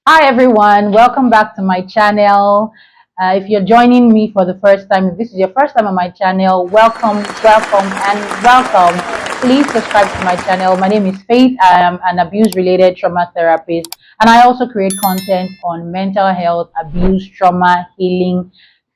Hi everyone, welcome back to my channel. If you're joining me for the first time, if this is your first time on my channel, welcome, welcome, and welcome. Please subscribe to my channel. My name is Faith. I am an abuse-related trauma therapist, and I also create content on mental health, abuse, trauma, healing,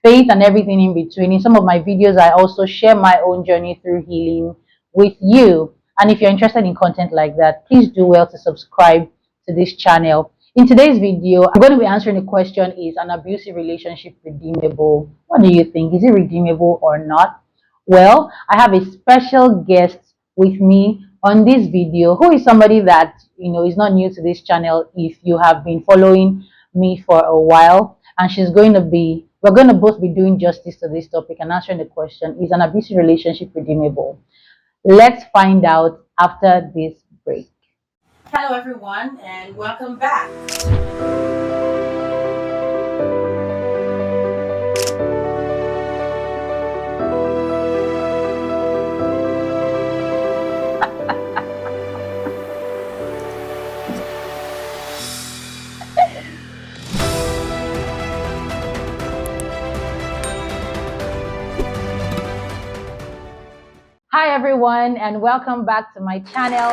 faith, and everything in between. In some of my videos, I also share my own journey through healing with you. And if you're interested in content like that, please do well to subscribe to this channel. In today's video, I'm going to be answering the question, is an abusive relationship redeemable? What do you think? Is it redeemable or not? Well, I have a special guest with me on this video who is somebody that, is not new to this channel if you have been following me for a while. And we're going to both be doing justice to this topic and answering the question, is an abusive relationship redeemable? Let's find out after this break. Hello, everyone, and welcome back. Hi, everyone, and welcome back to my channel.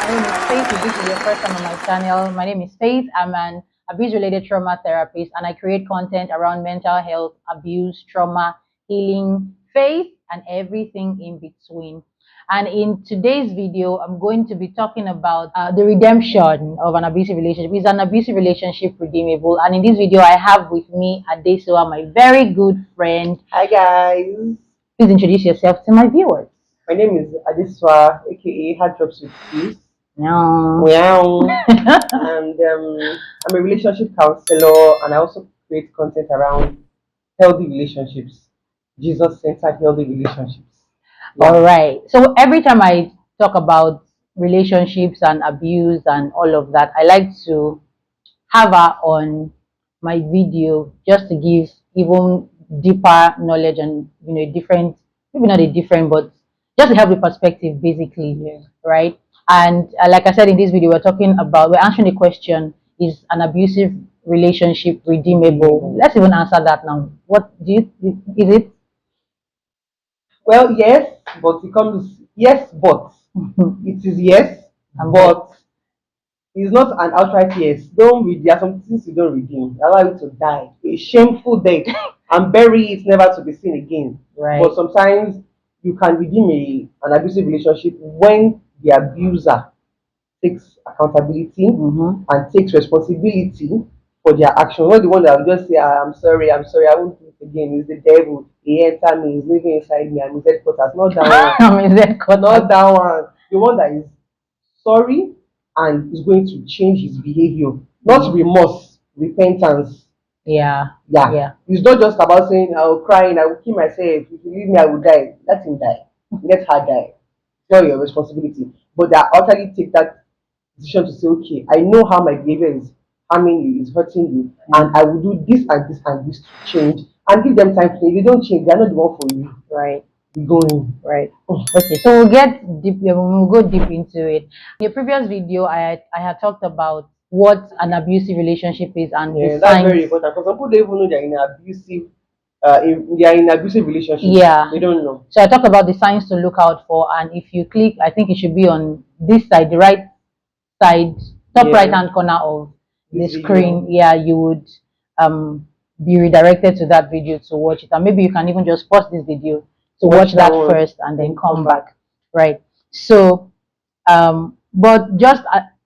My name is Faith. If this is your first time on my channel, my name is Faith. I'm an abuse-related trauma therapist, and I create content around mental health, abuse, trauma, healing, faith, and everything in between. And in today's video, I'm going to be talking about the redemption of an abusive relationship. Is an abusive relationship redeemable? And in this video, I have with me Adesoa, my very good friend. Hi guys. Please introduce yourself to my viewers. My name is Adeswa, aka Hard Drops with Peace. No. Meow. And I'm a relationship counselor, and I also create content around healthy relationships, Jesus-centered healthy relationships. Yeah. All right. So every time I talk about relationships and abuse and all of that, I like to have her on my video just to give even deeper knowledge and different, maybe not a different, but just to help the perspective basically. Yeah. Right? And like I said in this video, we're answering the question, is an abusive relationship redeemable? Let's even answer that now. What do you, is it? Well, yes, but it comes yes, but it is yes, but it's not an outright yes. Don't read. There are some things you don't redeem. Allow it to die a shameful death and bury it never to be seen again. Right. But sometimes you can redeem an abusive relationship when the abuser takes accountability and takes responsibility for their actions. Not the one that will just say, I'm sorry, I won't do it again. It's the devil. He entered me, he's living inside me, I'm his headquarters. Not that one. I'm his headquarters. Not that one. The one that is sorry and is going to change his behavior. Not remorse, repentance. Yeah. It's not just about saying, I'll cry and I will kill myself. If you leave me, I will die. Let him die. Let her die. It's not your responsibility. But they utterly take that decision to say, okay, I know how my behavior is harming you, is hurting you, and I will do this and this and this to change, and give them time to change. If they don't change, they're not the one for you. Right. Be going. Right. Okay, so we'll get deep, we'll go deep into it. In the previous video, I had talked about what an abusive relationship is and the that's signs. very important because some people don't even know they're in an abusive they are in abusive relationship. Yeah. They don't know. So I talked about the signs to look out for, and if you click, I think it should be on this side, the right side, top right hand corner of the screen. Yeah, you would be redirected to that video to watch it, and maybe you can even just pause this video to watch that first and then come back. Right. So but just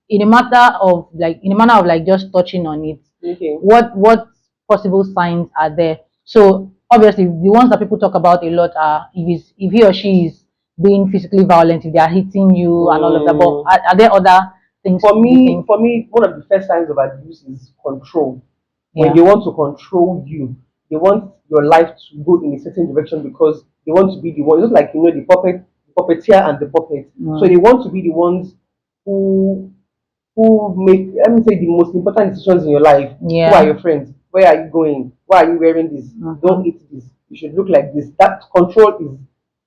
in a manner of like just touching on it, Okay. what possible signs are there? So obviously the ones that people talk about a lot are if he or she is being physically violent, if they are hitting you and all of that. But are there other things? For me, one of the first signs of abuse is control. When they want to control you, they want your life to go in a certain direction because they want to be the one. Just like the puppeteer and the puppet. So they want to be the ones who make, let me say, the most important decisions in your life. Yeah. Who are your friends? Where are you going? Why are you wearing this? Don't eat this. You should look like this. That control is,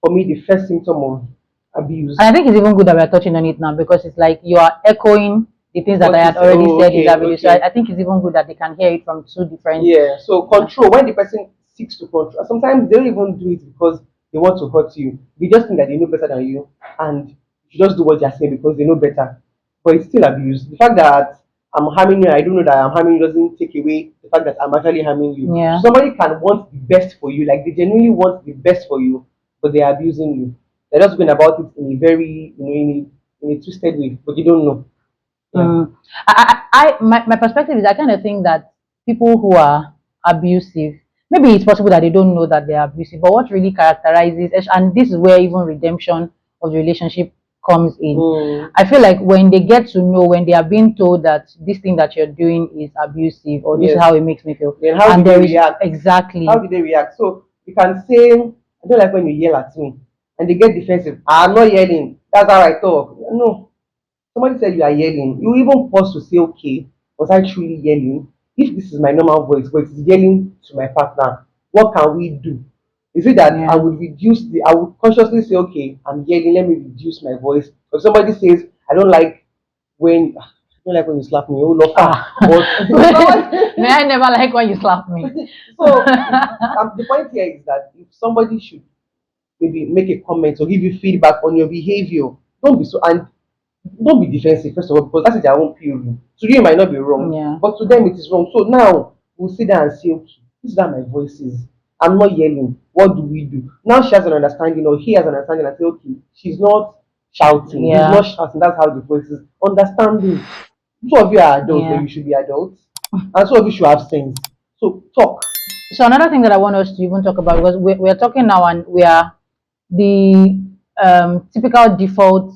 for me, the first symptom of abuse. And I think it's even good that we're touching on it now because it's like you are echoing the things that what I you had say. already Oh, said in okay, that video. So okay. I think it's even good that they can hear it from two different. Yeah. So Yeah. control, when the person seeks to control, sometimes they don't even do it because they want to hurt you. They just think that they know better than you, and you just do what they're saying because they know better. But it's still abuse. The fact that I'm harming you, I don't know that I'm harming you doesn't take away the fact that I'm actually harming you. Yeah. Somebody can want the best for you, like they genuinely want the best for you, but they're abusing you. They're just going about it in a very, in a twisted way, but you don't know. Yeah. My perspective is I kind of think that people who are abusive, maybe it's possible that they don't know that they're abusive, but what really characterizes, and this is where even redemption of the relationship comes in. Mm. I feel like when they get to know, when they are being told that this thing that you're doing is abusive, or this is Yes. how it makes me feel, Then how do and they there is react? exactly, How do they react? So you can say, I don't like when you yell at me. And they get defensive. I'm not yelling. That's how I talk. No. Somebody said you are yelling. You even pause to say, okay, was I truly yelling? If this is my normal voice, but it's yelling to my partner, what can we do? Is it that yeah. I would consciously say, okay, I'm yelling, let me reduce my voice. If somebody says, I don't like when you slap me, oh lofa. Ah. But if somebody May I never like when you slap me. so the point here is that if somebody should maybe make a comment or give you feedback on your behavior, don't be so and don't be defensive first of all because that is their own POV. To you, it might not be wrong, Yeah. but to them it is wrong. So now we'll sit down and say, okay, this is how my voice is. I'm not yelling. What do we do? Now she has an understanding, or he has an understanding, and say, okay, she's not shouting. He's Yeah. not shouting. That's how the voice is. Understanding. Two of you are adults, but Yeah. you should be adults, and two of you should have sense. So talk. So another thing that I want us to even talk about, because we're talking now and we are the typical default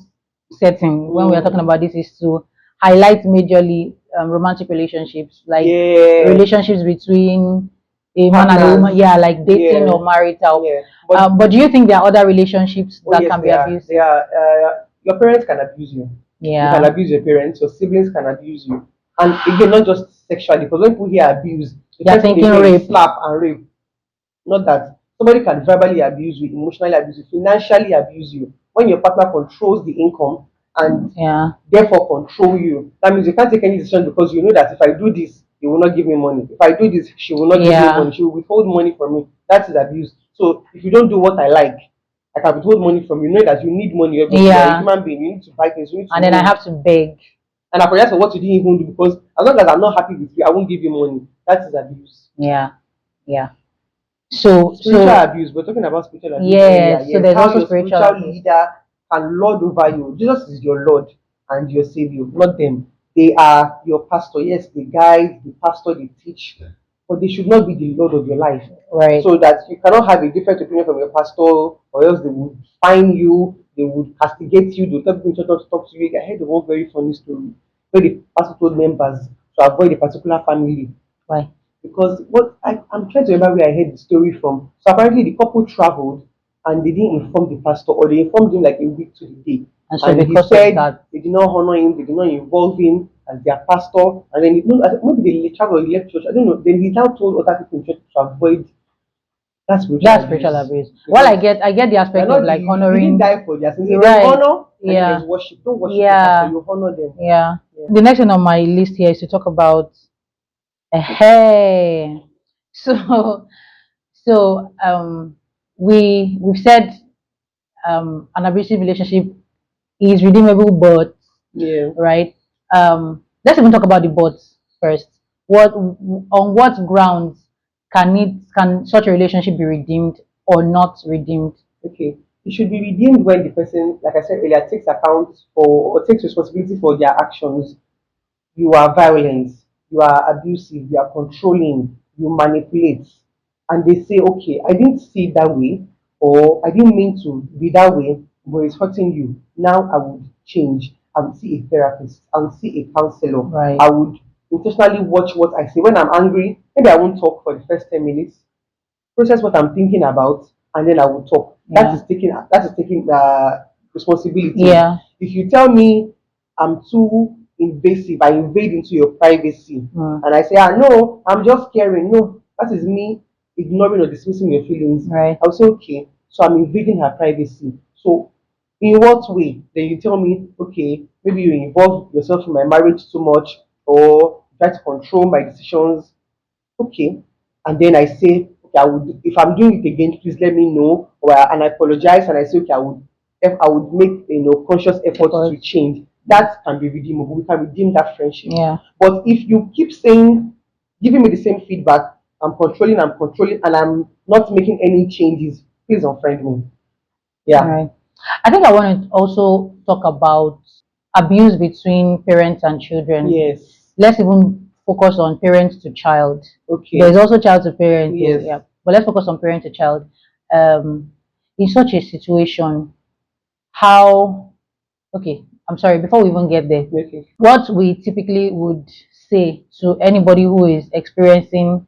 setting when we are talking Mm. about this is to highlight majorly romantic relationships, like Yes, relationships between a man and a woman, partners. yeah, like dating Yeah, or marital. yeah. But But do you think there are other relationships oh that yes, can be they are. They abusive? are. Your parents can abuse you. You can Yeah, abuse your parents. Your siblings can abuse you. And again, not just sexually, because when people hear abuse, the they're first thing they thinking hear is rape. slap and rape. Not that somebody can verbally abuse you, emotionally abuse you, financially abuse you. When your partner controls the income and Yeah, therefore control you, that means you can't take any decision because you know that if I do this, he will not give me money. If I do this, she will not give me yeah, money. She will withhold money from me. That is abuse. So if you don't do what I like, I can withhold money from you. Know that you need money. Obviously, you're a yeah. human being. You need to buy things. You need to And then I move. have to beg. And I apologize for what you didn't even do because as long as I'm not happy with you, I won't give you money. That is abuse. Yeah, yeah. So Spiritual abuse. We're talking about spiritual abuse earlier. yes. So Yes, there's how also your spiritual spiritual abuse. leader can lord over you. Jesus is your Lord and your Savior, not them. They are your pastor. Yes, they guide, the pastor, they teach, but they should not be the Lord of your life. Right. So that you cannot have a different opinion from your pastor, or else they would fine you, they would castigate you, they would tell people in church not to talk to you. I heard of one very funny story where the pastor told members to avoid a particular family Why? because I'm trying to remember where I heard the story from. So apparently the couple traveled and they didn't inform the pastor or they informed him like a week to the day. And so And he because of said that, they did not honor him, they did not involve him as their pastor. And then no, maybe they traveled or he left church. I don't know. Then he now told other people in church to avoid that spiritual that's spiritual abuse. abuse. Well, Because I get the they're aspect of not like you didn't honoring. die for their sins. You're There's right. honor and then Yeah. there's worship. Don't worship your pastor, Yeah. you honor them. Yeah. Yeah. The next thing on my list here is to talk about hey. So we've said an abusive relationship is redeemable, but Yeah. right. Let's even talk about the buts first. What on what grounds can such a relationship be redeemed or not redeemed? Okay. It should be redeemed when the person, like I said earlier, takes account for or takes responsibility for their actions. You are violent, you are abusive, you are controlling, you manipulate. And they say, okay, I didn't see it that way, or I didn't mean to be that way, but it's hurting you. Now I would change. I would see a therapist, I would see a counselor. Right. I would intentionally watch what I say. When I'm angry, maybe I won't talk for the first 10 minutes, process what I'm thinking about, and then I will talk. Yeah. That is taking responsibility. Yeah. If you tell me I'm too invasive, I invade into your privacy, Mm. and I say, no, I'm just caring. No, that is me ignoring or dismissing your feelings. Right. I'll say, okay, so I'm invading her privacy. So in what way? Then you tell me, okay, maybe you involve yourself in my marriage too much, or you try to control my decisions. Okay. And then I say, okay, I would, if I'm doing it again, please let me know. And I apologize and I say, okay, I would make conscious effort to Because change. That can be redeemable. We can redeem that friendship. yeah, But if you keep saying, giving me the same feedback, I'm controlling, and I'm not making any changes, please unfriend me. all Yeah. right. I think I want to also talk about abuse between parents and children. Yes. Let's even focus on parents to child. There's Okay. also child to parent, though, Yes. yeah. But let's focus on parent to child. Um, in such a situation, how, okay, I'm sorry, before we even get there, Okay. what we typically would say to anybody who is experiencing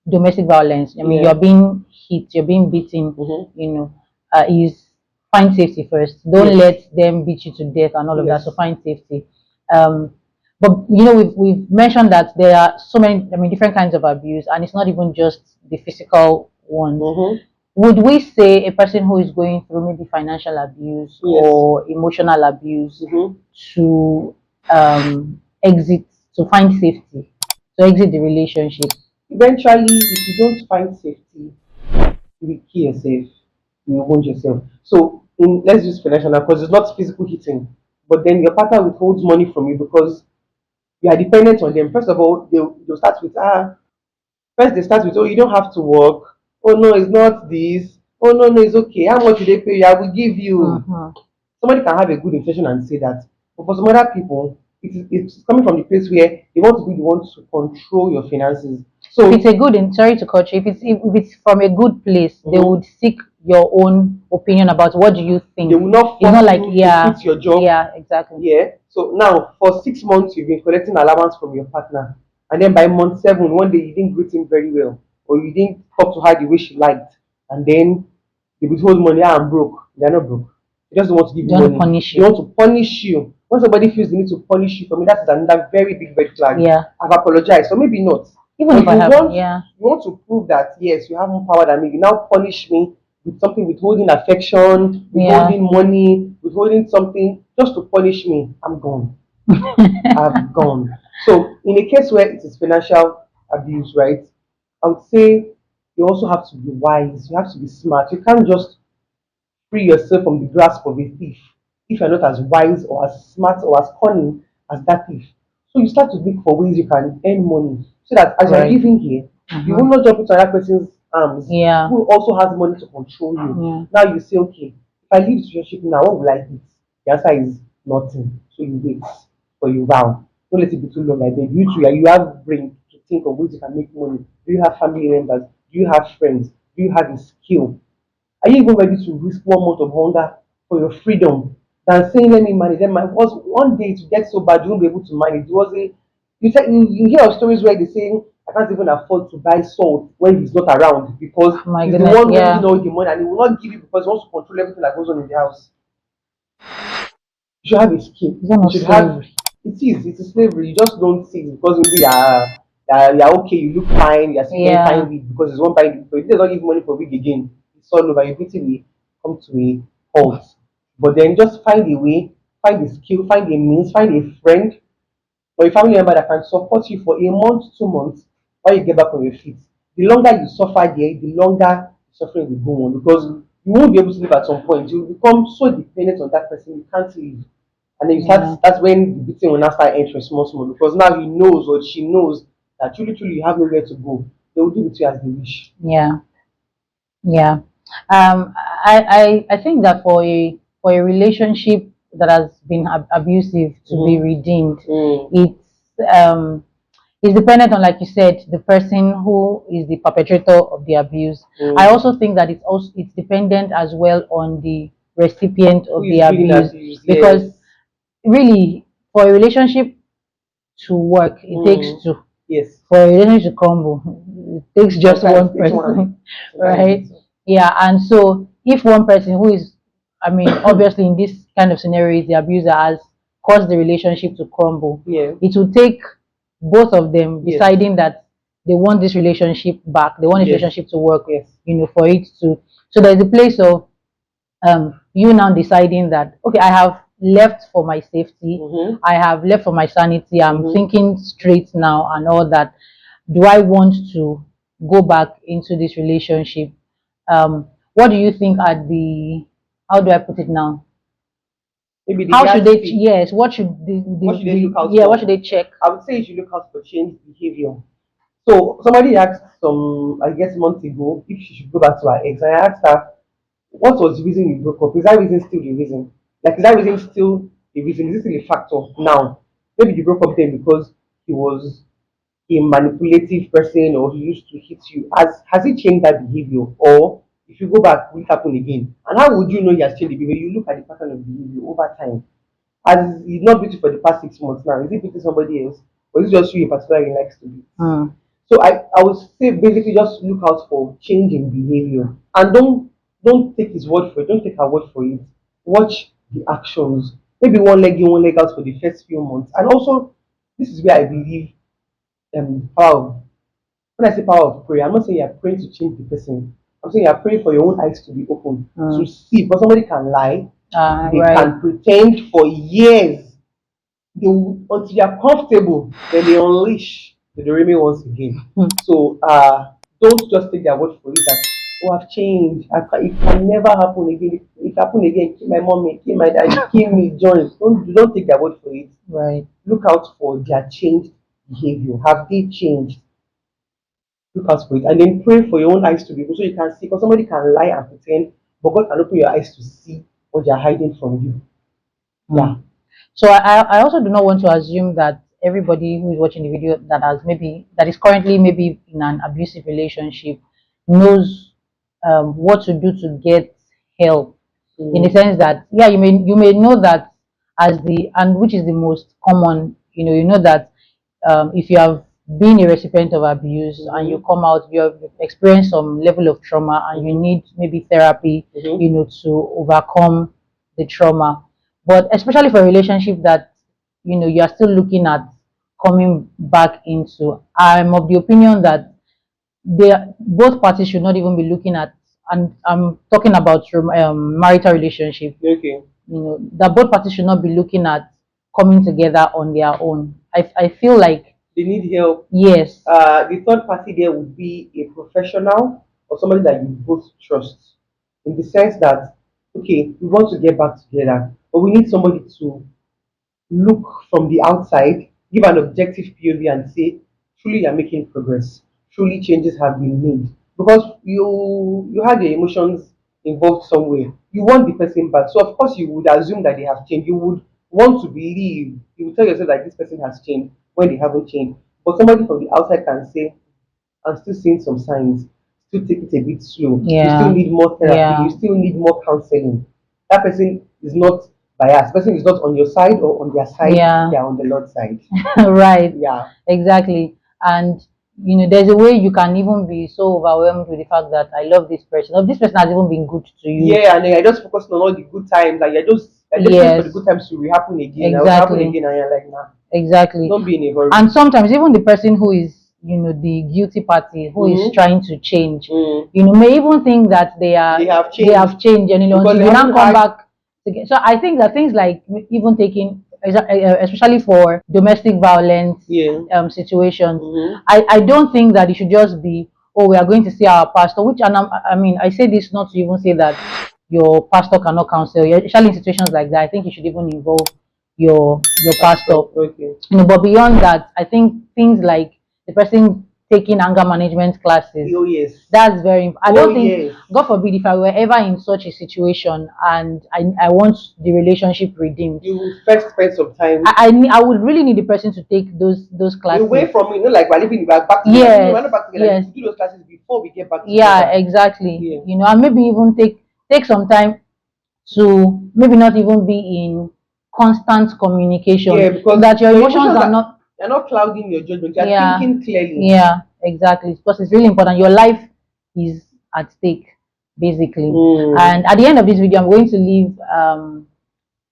domestic violence, I mean, Yeah. you're being hit, you're being beaten, Mm-hmm. is find safety first. Don't Yes. let them beat you to death and all of that. So Yes. find safety. Um, but we've mentioned that there are so many, I mean, different kinds of abuse, and it's not even just the physical ones. Mm-hmm. Would we say a person who is going through maybe financial abuse Yes. or emotional abuse Mm-hmm. to exit, to find safety, to exit the relationship? Eventually, if you don't find safety, you will kill yourself. You will wound yourself. So, let's use financial now, because it's not physical hitting, but then your partner withholds money from you because you are dependent on them. First of all, they'll start with first they start with, oh, you don't have to work. Oh no, it's not this. Oh no, no, it's okay. How much do they pay you? I will give you. Mhm. Somebody can have a good intention and say that, but for some other people, it's coming from the place where they want to be the ones to control your finances. If it's So, a good, sorry to cut you, if it's from a good place, they mhm, would seek your own opinion about what do you they think. will not It's force not like, you to yeah, quit your job. yeah, exactly. Yeah. So now for 6 months you've been collecting allowance from your partner, and then by month seven, one day you didn't greet him very well, or you didn't talk to her the way she liked, and then they withhold money. I'm broke. They're not broke. They just don't want to give They you want to money. punish They you. want to punish you. When somebody feels the need to punish you, for me, that is another very big red flag. Yeah. I've apologized, or maybe not. Even But if I haven't, yeah. you want to prove that yes, you have more power than me. You now punish me with something, withholding affection, Yeah. withholding money, withholding something just to punish me. I'm gone. I've gone. So in a case where it is financial abuse, right? I would say you also have to be wise. You have to be smart. You can't just free yourself from the grasp of a thief if you're not as wise or as smart or as cunning as that thief. So you start to look for ways you can earn money so that as you're Right. living here, you will Mhm. not jump into another person's arms Yeah. who also has money to control you. Yeah. Now you say, okay, if I leave this relationship now, what will I eat? The answer is nothing. So you wait for you vow. Don't let it be too long. I beg you too. You have brain to think of ways you can make money. Do you have family members? Do you have friends? Do you have a skill? Are you even ready to risk 1 month of hunger for your freedom than saying let me manage? Then my was one day to get so bad you won't be able to manage. It was a you hear of stories where they say I can't even afford to buy salt when he's not around because My he's the goodness, one bringing yeah. all the money and he will not give you because he wants to control everything that goes on in the house. You should have a skill. Is that You not should have slavery? it's a slavery. You just don't see it because maybe you're okay, you look fine, you're still getting Yeah. fine wig because it's one buying but if he does not give money for wig again, it's all over. Everything will come to a halt. But then just find a way, find a skill, find a means, find a friend or a family member that can support you for a month, 2 months, while you get back on your feet. The longer you suffer there, the longer the suffering will go on because you won't be able to live at some point. You will become so dependent on that person, you can't live. And then you Yeah. start, that's when the beating will now start entering small, small because now he knows or she knows that truly, truly you have nowhere to go. They will do with you as they wish. Yeah. Yeah. I think that for a relationship that has been abusive to be Mm-hmm. redeemed, Mm, um it's dependent on, like you said, the person who is the perpetrator of the abuse. I mm. also think that it's dependent as well on the recipient Who of the is being abuse, abused? because Yes. really, for a relationship to work, it takes Mm, two. yes. For a relationship to crumble, it takes just Sometimes one it takes one. person, Sometimes right? it's Yeah, and so if one person who is, I mean, obviously in this kind of scenario, is the abuser, has caused the relationship to crumble, yeah. it will take both of them Yes. deciding that they want this relationship back, they want this Yes. relationship to work, Yes. for it to. So there's a place of you now deciding that, okay, I have left for my safety. I have left for my sanity. I'm thinking straight now and all that. Do I want to go back into this relationship? What do you think are the, how do I put it now? Maybe the How should they, yardstick. yes, what should What should they look out yeah, for? what should they check? I would say you should look out for changed behavior. So somebody asked some, I guess, months ago if she should go back to her ex, and I asked her, what was the reason you broke up? Is that reason still the reason? Like, is that reason still the reason? Is this still a factor now? Maybe you broke up then because he was a manipulative person or he used to hit you. Has he changed that behavior? Or if you go back, will it happen again? And how would you know he has changed the behavior? You look at the pattern of behavior over time. As he's not beating for the past 6 months now, is he beating somebody else? Or is it just you in particular he likes to beat? So I would say basically just look out for change in behavior and don't take his word for it, don't take her word for it. Watch the actions. Maybe one leg in, one leg out for the first few months. And also, this is where I believe power of, when I say power of prayer, I'm not saying you're praying to change the person. I'm saying you're praying for your own eyes to be open to see. Because somebody can lie, they Right. can pretend for years. They will, until you're comfortable, then they unleash the remain once again. So don't just take their word for it that, oh, I've changed. It can never happen again. If it happen again, kill my mommy, kill my daddy, kill me, join. Don't take their word for it. Right. Look out for their changed behavior. Have they changed? Look out for it. And then pray for your own eyes to be open so you can see. Because somebody can lie and pretend, but God can open your eyes to see what they're hiding from you. Yeah. So I also do not want to assume that everybody who is watching the video that has maybe that is currently maybe in an abusive relationship knows what to do to get help. In the sense that, yeah, you may know that, as the, and which is the most common, you know that if you have been a recipient of abuse and you come out, you have experienced some level of trauma and you need maybe therapy, to overcome the trauma. But especially for a relationship that you are still looking at coming back into, I'm of the opinion that both parties should not even be looking at, and I'm talking about marital relationship. Okay. That both parties should not be looking at coming together on their own. I feel like They need help. yes. The third party there would be a professional or somebody that you both trust. In the sense that, okay, we want to get back together, but we need somebody to look from the outside, give an objective POV and say, truly you're making progress. Truly changes have been made. Because you had your emotions involved somewhere. You want the person back. So of course you would assume that they have changed. You would want to believe, you would tell yourself that this person has changed when they haven't changed. But somebody from the outside can say, I'm still seeing some signs. Still take it a bit slow. You still need more therapy. You still need more counseling. That person is not biased. The person is not on your side or on their side. Yeah. They are on the Lord's side. Right. Yeah. Exactly. And there's a way you can even be so overwhelmed with the fact that I love this person. Or this person has even been good to you. Yeah, and then I just focus on all the good times. Like you're just waiting for the good times to happen again. Exactly. Happen again, and you're like, nah. Exactly. Don't be in a hurry. And sometimes even the person who is, the guilty party who is trying to change, may even think that they have changed, and until they now come back again. So I think that things like even taking, especially for domestic violence situations, I don't think that it should just be, oh, we are going to see our pastor. Which, and I mean, I say this not to even say that your pastor cannot counsel you, especially in situations like that. I think you should even involve your pastor. Okay. But beyond that, I think things like the person taking anger management classes. Oh yes. That's very. I don't think. God forbid, if I were ever in such a situation and I want the relationship redeemed, you will first spend some time. I would really need the person to take those classes away from me. Like we're living back together. Yes. We're not back together. Yes. We do those classes before we get back together. Yeah, exactly. Yeah. And maybe even take some time to maybe not even be in constant communication. Yeah, because that your emotions are not. They're not clouding your judgment. You're thinking clearly. Yeah, exactly. Because it's really important. Your life is at stake, basically. And at the end of this video, I'm going to leave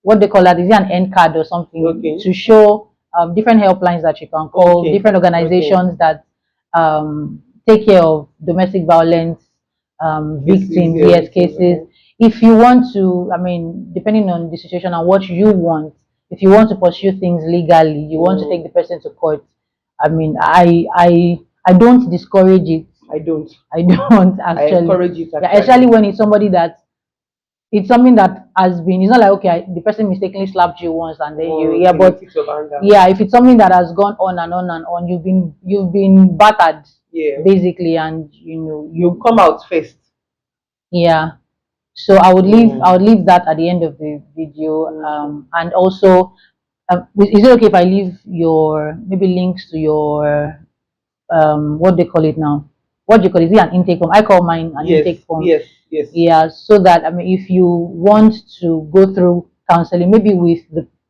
what they call that. Is it an end card or something to show different helplines that you can call, different organizations that take care of domestic violence victims, cases. if you want to, I mean, depending on the situation and what you want, if you want to pursue things legally, you want to take the person to court. I mean, I don't discourage it. I don't. I don't I actually. encourage it Yeah, actually. especially when it's somebody that it's something that has been. It's not like okay, the person mistakenly slapped you once and then you yeah, In a but fit of anger. yeah, if it's something that has gone on and on and on, you've been battered Yeah. basically, and You come out first. yeah. So I would leave that at the end of the video. And also, is it okay if I leave your maybe links to your what they call it now? What do you call it? Is it an intake form? I call mine an Yes, intake form. yes, yes. Yeah, so that I mean, if you want to go through counseling, maybe with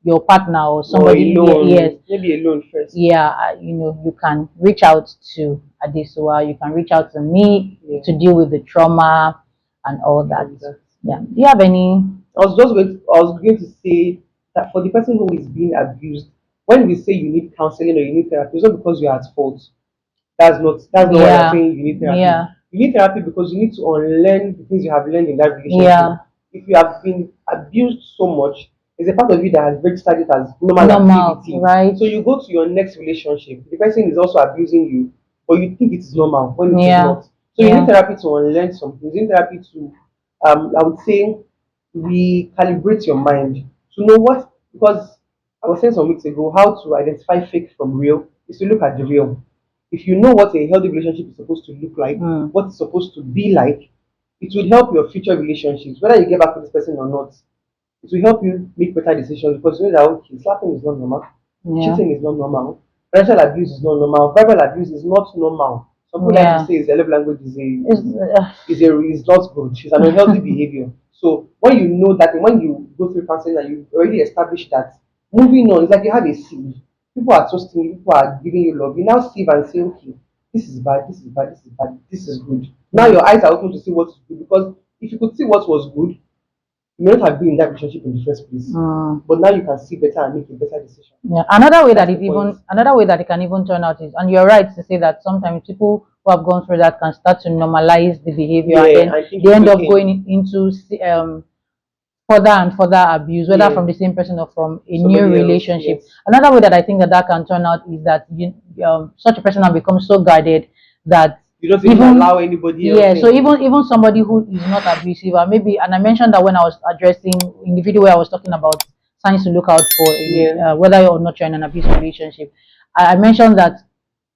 your partner or somebody, alone. yes, Maybe alone first. yeah, you can reach out to Adesua, you can reach out to me to deal with the trauma and all that. Yeah. Do you have any? I was going to say that for the person who is being abused, when we say you need counseling or you need therapy, it's not because you're at fault. That's not why I'm Yeah, saying you need therapy. yeah, You need therapy because you need to unlearn the things you have learned in that relationship. yeah. If you have been abused so much, there's a part of you that has registered it as normal Normal, activity. right? So you go to your next relationship, the person is also abusing you, but you think it is normal when it is Yeah, not. So you yeah, need therapy to unlearn something. You need therapy to, I would say, recalibrate your mind to know what, because I was saying some weeks ago, how to identify fake from real is to look at the real. If you know what a healthy relationship is supposed to look like, what it's supposed to be like, it will help your future relationships, whether you get back with this person or not. It will help you make better decisions because you know that okay, slapping is not normal, yeah, cheating is not normal, financial abuse is not normal, verbal abuse is not normal. Some people like to yeah. say is a love language It's, is not good. It's an unhealthy behavior. So when you know that and when you go through counseling and you already established that, moving on, it's like you have a sieve. People are trusting you, people are giving you love. You now sieve and say, okay, this is bad, this is bad, this is bad, this is good. Now your eyes are open to see what is good because if you could see what was good, you may not have been in that relationship in the first place. But now you can see better and make a better decision. yeah. Another way that That's it the even point. another way that it can even turn out is, and you're right to say that sometimes people who have gone through that can start to normalize the behavior, and then Yeah, I think they it's end up okay. going into further and further abuse, whether Yeah. from the same person or from a new Somebody else, relationship. yes. Another way that I think that that can turn out is that such a person has become so guarded that You don't even allow anybody else yeah, in. so even somebody who is not abusive, or maybe, and I mentioned that when I was addressing in the video where I was talking about signs to look out for in Yeah. whether or not you're in an abusive relationship. I mentioned that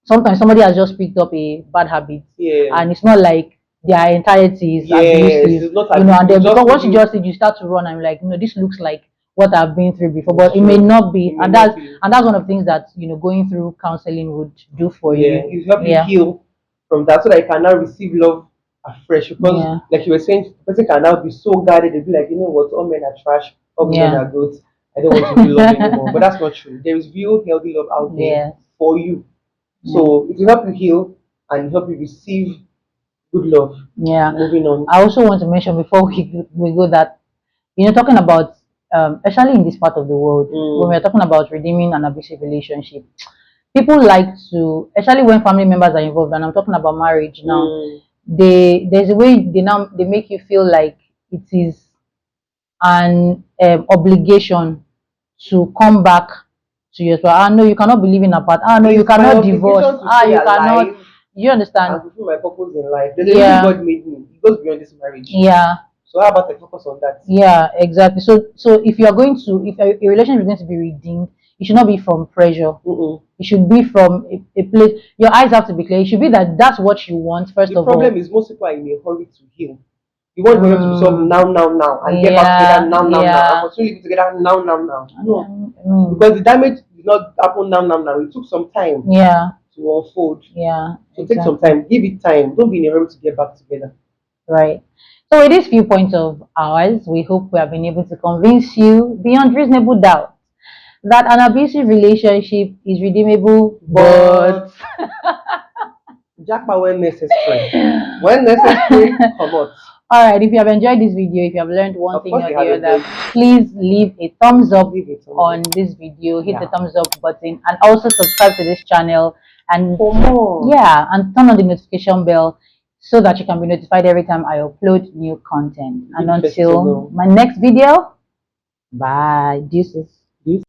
sometimes somebody has just picked up a bad habit, Yeah. and it's not like their entirety is Yes, abusive, it's not and abusive. then It's because just once you you. just see, you start to run, I'm like, this looks like what I've been through before, It's but it may true. not be, It may and not be. that's one of the things that going through counseling would do for Yeah, you. it help you Yeah, heal from that so that you can now receive love afresh. Because, yeah, like you were saying, the person can now be so guarded, they'll be like, you know what, all men are trash, all women yeah, are good. I don't want to feel love anymore. But that's not true. There is real healthy love out there yeah, for you. yeah. So it will help you heal and help you receive good love. Yeah, Moving on. I also want to mention before we go that talking about especially in this part of the world when we're talking about redeeming an abusive relationship, people like to, especially when family members are involved, and I'm talking about marriage now. There's a way they make you feel like it is an obligation to come back to your spouse. Ah, no, you cannot be living apart. Ah, no, you It's my cannot divorce. obligation to Ah, stay you cannot. alive You understand? and fulfill my purpose in life. There's a reason Yeah, God made me. It goes beyond this marriage. yeah. So how about I focus on that? Yeah, exactly. So if you are going to, if a relationship is going to be redeemed, it should not be from pressure. It should be from a place. Your eyes have to be clear. It should be that that's what you want first The of problem all. is most people are in a hurry to heal. You want the problem to be solved now, and get back Yeah, together now, yeah. and continue living together now. No, Mm, because the damage did not happen now. It took some time yeah, to unfold. yeah, So take some exactly. time, give it time. Don't be in a hurry to get back together. Right. So with these few points of ours, we hope we have been able to convince you beyond reasonable doubt that an abusive relationship is redeemable, but Jackpot when necessary. When necessary, come out. all right, if you have enjoyed this video, if you have learned one Of thing course, or they have the other, enjoyed it. please leave a thumbs up Leave it on this video, hit the Yeah. thumbs up button, and also subscribe to this channel, and For more. yeah, and turn on the notification bell so that you can be notified every time I upload new content. And Be the first to until know. my next video, bye. Deuces. This